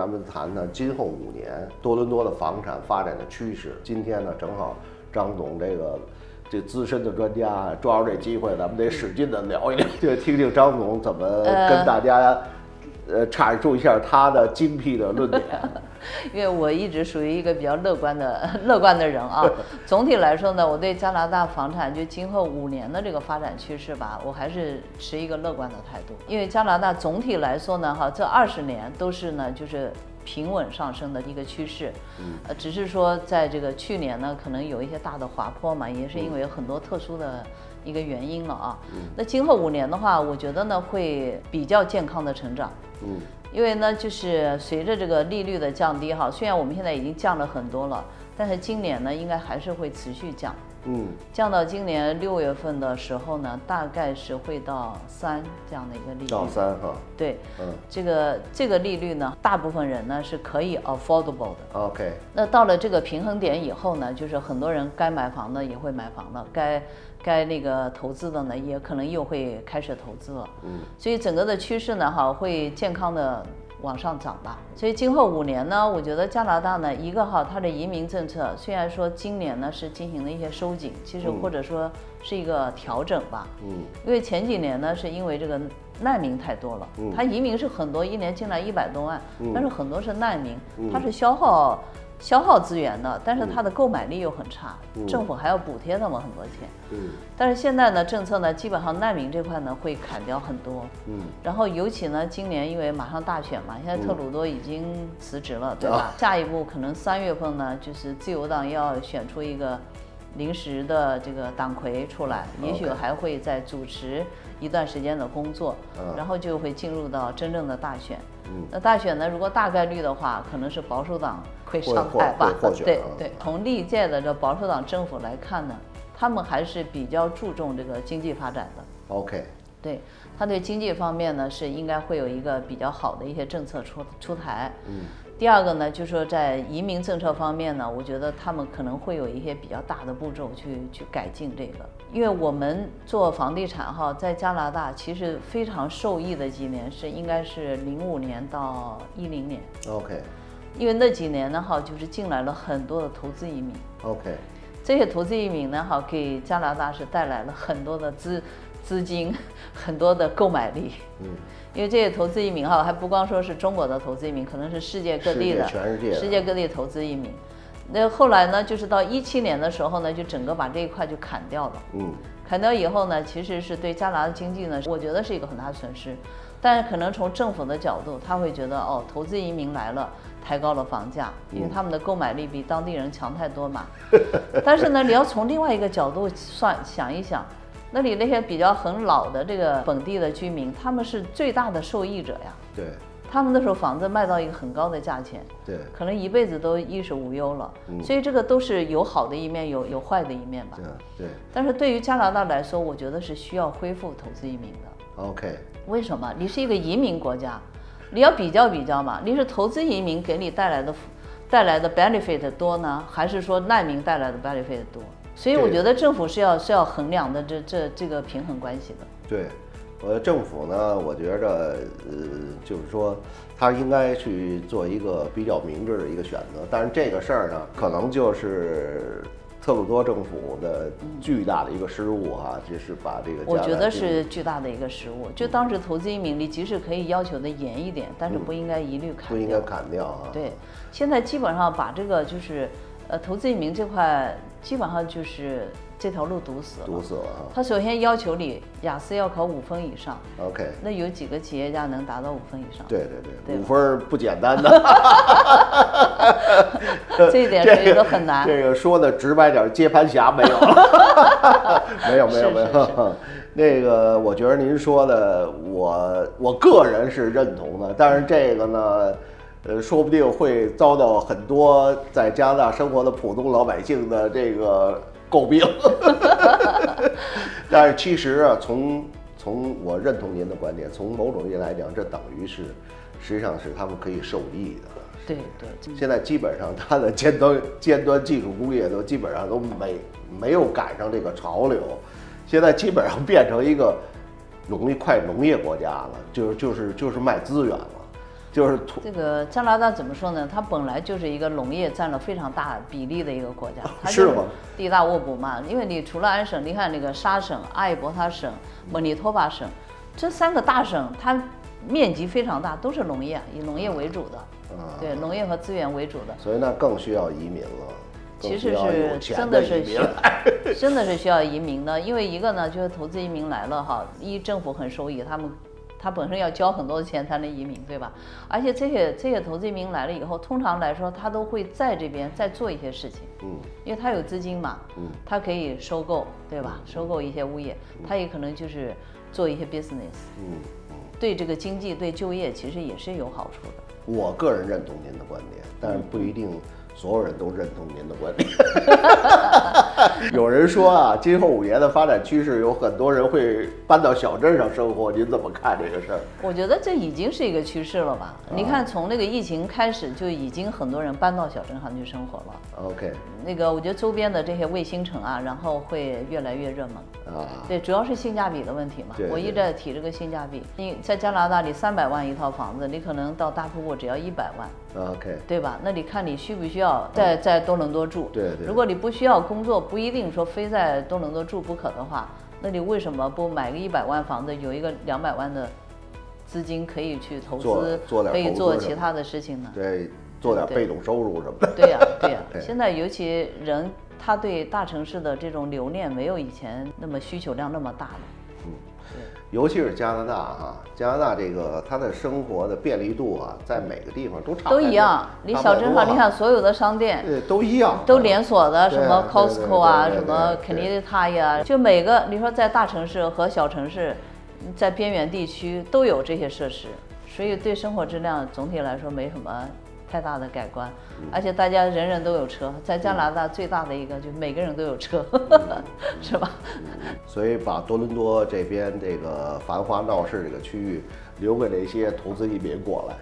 咱们谈谈今后5年多伦多的房产发展的趋势。今天呢，正好张总这资深的专家抓住这机会，咱们得使劲的聊一聊，就听听张总怎么跟大家阐述一下他的精辟的论点。因为我一直属于一个比较乐观的人啊。总体来说呢，我对加拿大房产就今后5年的这个发展趋势吧，我还是持一个乐观的态度。因为加拿大总体来说呢，这20年都是呢就是平稳上升的一个趋势。只是说在这个去年呢，可能有一些大的滑坡嘛，也是因为很多特殊的一个原因了啊。那今后5年的话，我觉得呢会比较健康的成长。因为呢，就是随着这个利率的降低虽然我们现在已经降了很多了，但是今年呢，应该还是会持续降。降到今年6月份的时候呢，大概是会到3这样的一个利率。到3哈。对，这个利率呢，大部分人呢是可以 affordable 的。OK。那到了这个平衡点以后呢，就是很多人该买房的也会买房了，该那个投资的呢，也可能又会开始投资了。所以整个的趋势呢，会健康的往上涨吧。所以今后5年呢，我觉得加拿大呢，一个它的移民政策虽然说今年呢是进行了一些收紧，其实或者说是一个调整吧。因为前几年呢，是因为这个难民太多了，他移民是很多，一年进来100多万，但是很多是难民，他是消耗资源的，但是它的购买力又很差，政府还要补贴他们很多钱。但是现在呢，政策呢，基本上难民这块呢会砍掉很多。然后尤其呢，今年因为马上大选嘛，现在特鲁多已经辞职了，对吧？下一步可能3月份呢，就是自由党要选出一个临时的这个党魁出来，也许还会再主持一段时间的工作，然后就会进入到真正的大选。那大选呢，如果大概率的话，可能是保守党会上台吧。对，从历届的这保守党政府来看呢，他们还是比较注重这个经济发展的。OK。对，他对经济方面呢是应该会有一个比较好的一些政策出台。第二个呢，就是说在移民政策方面呢，我觉得他们可能会有一些比较大的步骤去改进这个。因为我们做房地产在加拿大其实非常受益的几年应该是05年到10年。OK。因为那几年呢就是进来了很多的投资移民。OK。这些投资移民呢给加拿大是带来了很多的资金，很多的购买力。因为这些投资移民还不光说是中国的投资移民，可能是世界各地的，世界各地投资移民。那后来呢，就是到17年的时候呢，就整个把这一块就砍掉了。砍掉以后呢，其实是对加拿大经济呢，我觉得是一个很大的损失。但是可能从政府的角度，他会觉得投资移民来了，抬高了房价，因为他们的购买力比当地人强太多嘛。但是呢，你要从另外一个角度想一想。那里那些比较很老的这个本地的居民，他们是最大的受益者呀。对。他们那时候房子卖到一个很高的价钱，对，可能一辈子都衣食无忧了。所以这个都是有好的一面，有坏的一面吧。对。但是对于加拿大来说，我觉得是需要恢复投资移民的。OK。为什么？你是一个移民国家，你要比较嘛？你是投资移民给你带来的 benefit 多呢，还是说难民带来的 benefit 多？所以我觉得政府是要衡量的这个平衡关系的。对，政府呢，我觉着就是说，他应该去做一个比较明智的一个选择。但是这个事儿呢，可能就是特鲁多政府的巨大的一个失误就是把这个。我觉得是巨大的一个失误。就当时投资移民，你即使可以要求的严一点，但是不应该一律砍掉。不应该砍掉对，现在基本上把这个就是投资移民这块。基本上就是这条路堵死了。他首先要求你雅思要考5分以上。OK。那有几个企业家能达到5分以上？对，5分不简单的。这一点是一个很难。这个说的直白点，接盘侠没有了。没有。那个，我觉得您说的，我个人是认同的，但是这个呢。说不定会遭到很多在加拿大生活的普通老百姓的这个诟病。但是其实从我认同您的观点，从某种意义来讲，这等于是实际上是他们可以受益的。对。现在基本上它的尖端技术工业都基本上都没有赶上这个潮流，现在基本上变成一个快农业国家了，就是卖资源了。就是这个加拿大怎么说呢？它本来就是一个农业占了非常大比例的一个国家，它就是地大物博嘛。因为你除了安省，你看那个沙省、阿尔伯塔省、蒙尼托巴省，这3个大省，它面积非常大，都是农业，以农业为主的。对，农业和资源为主的。所以那更需要移民了。其实是真的是真的是需要移民的，因为一个呢，就是投资移民来了哈，政府很受益，他本身要交很多的钱才能移民，对吧？而且这些投资移民来了以后，通常来说他都会在这边再做一些事情，因为他有资金嘛，他可以收购，对吧？收购一些物业，他也可能就是做一些 business，对这个经济对就业其实也是有好处的。我个人认同您的观点，但是不一定所有人都认同您的观点。有人说啊，今后5年的发展趋势，有很多人会搬到小镇上生活，您怎么看这个事儿？我觉得这已经是一个趋势了吧？你看，从那个疫情开始，就已经很多人搬到小镇上去生活了。OK， 那个我觉得周边的这些卫星城啊，然后会越来越热门啊。对，主要是性价比的问题嘛。我一直在提这个性价比。你在加拿大，你300万一套房子，你可能到大瀑布只要100万。OK， 对吧？那你看你需不需要在多伦多住？对。如果你不需要工作，不一定说非在多伦多住不可的话，那你为什么不买个100万房子，有一个200万的资金可以去投资，可以做其他的事情呢？对，做点被动收入什么的。对呀。现在尤其人他对大城市的这种留恋没有以前那么需求量那么大了。尤其是加拿大哈，加拿大这个它的生活的便利度啊，在每个地方都一样。你小镇上，你看所有的商店都一样，都连锁的，什么 Costco 啊，什么 Canadian Tire 啊，就每个你说在大城市和小城市，在边缘地区都有这些设施，所以对生活质量总体来说没什么太大的改观，而且大家人人都有车，在加拿大最大的一个就是每个人都有车，是吧？所以把多伦多这边这个繁华闹市这个区域留给那些投资移民过来。